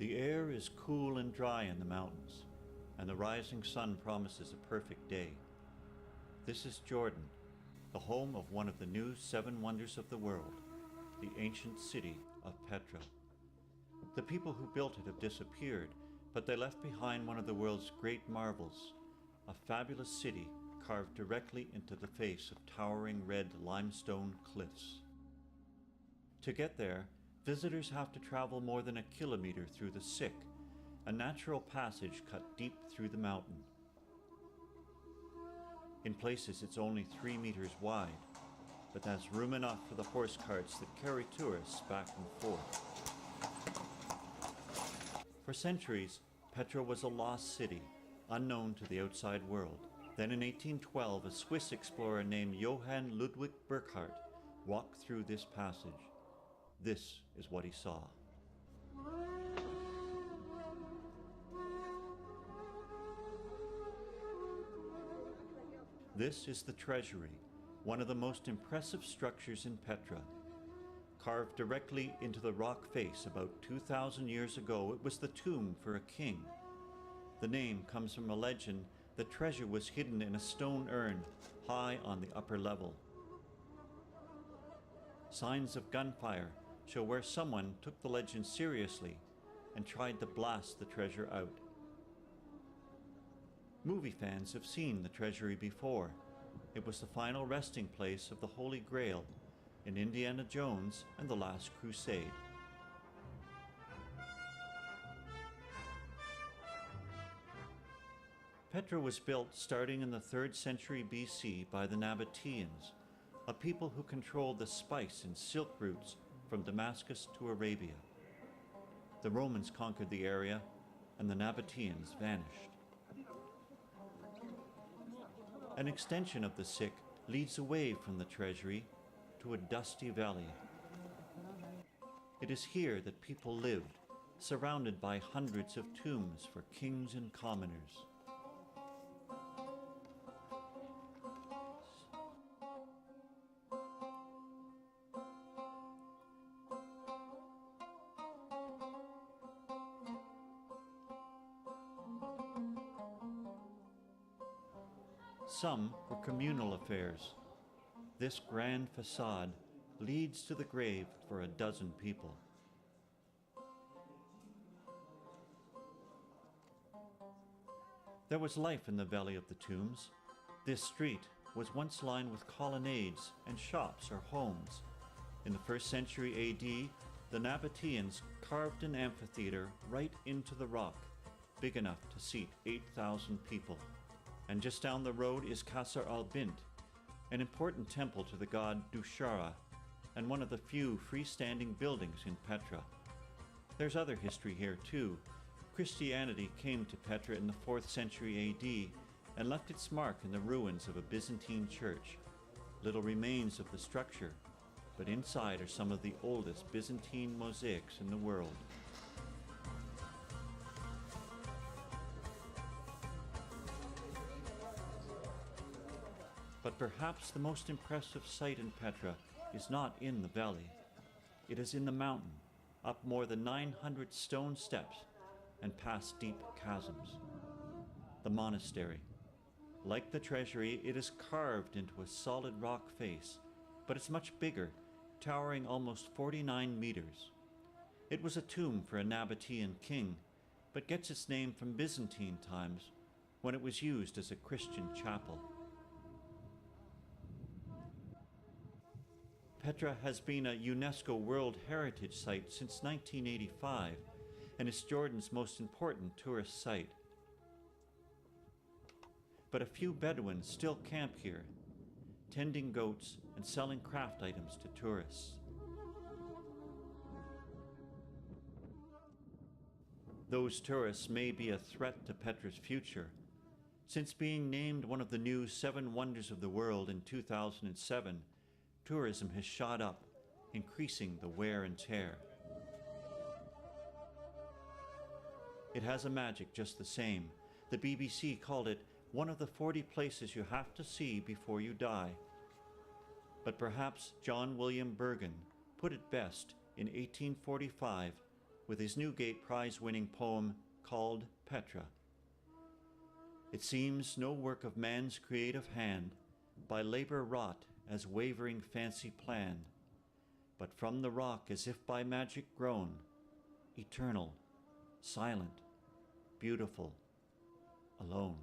The air is cool and dry in the mountains, and the rising sun promises a perfect day. This is Jordan, the home of one of the new 7 wonders of the world, the ancient city of Petra. The people who built it have disappeared, but they left behind one of the world's great marvels, a fabulous city carved directly into the face of towering red limestone cliffs. To get there, visitors have to travel more than 1 kilometer through the Sick, a natural passage cut deep through the mountain. In places it's only 3 meters wide, but that's room enough for the horse carts that carry tourists back and forth. For centuries, Petra was a lost city, unknown to the outside world. Then in 1812, a Swiss explorer named Johann Ludwig Burckhardt walked through this passage. This is what he saw. This is the treasury, one of the most impressive structures in Petra. Carved directly into the rock face about 2,000 years ago, it was the tomb for a king. The name comes from a legend that treasure was hidden in a stone urn high on the upper level. Signs of gunfire show where someone took the legend seriously and tried to blast the treasure out. Movie fans have seen the treasury before. It was the final resting place of the Holy Grail in Indiana Jones and the Last Crusade. Petra was built starting in the 3rd century BC by the Nabateans, a people who controlled the spice and silk routes from Damascus to Arabia. The Romans conquered the area, and the Nabateans vanished. An extension of the Sick leads away from the treasury to a dusty valley. It is here that people lived, surrounded by hundreds of tombs for kings and commoners. Some were communal affairs. This grand facade leads to the grave for 12 people. There was life in the Valley of the Tombs. This street was once lined with colonnades and shops or homes. In the 1st century AD, the Nabateans carved an amphitheatre right into the rock, big enough to seat 8,000 people. And just down the road is Qasr al-Bint, an important temple to the god Dushara, and one of the few freestanding buildings in Petra. There's other history here too. Christianity came to Petra in the 4th century AD and left its mark in the ruins of a Byzantine church. Little remains of the structure, but inside are some of the oldest Byzantine mosaics in the world. But perhaps the most impressive sight in Petra is not in the valley. It is in the mountain, up more than 900 stone steps and past deep chasms. The monastery. Like the treasury, it is carved into a solid rock face, but it's much bigger, towering almost 49 meters. It was a tomb for a Nabatean king, but gets its name from Byzantine times, when it was used as a Christian chapel. Petra has been a UNESCO World Heritage Site since 1985 and is Jordan's most important tourist site. But a few Bedouins still camp here, tending goats and selling craft items to tourists. Those tourists may be a threat to Petra's future. Since being named one of the new 7 wonders of the world in 2007, tourism has shot up, increasing the wear and tear. It has a magic just the same. The BBC called it one of the 40 places you have to see before you die. But perhaps John William Bergen put it best in 1845 with his Newgate Prize-winning poem called Petra. It seems no work of man's creative hand, by labor wrought as wavering fancy planned, but from the rock as if by magic grown, eternal, silent, beautiful, alone.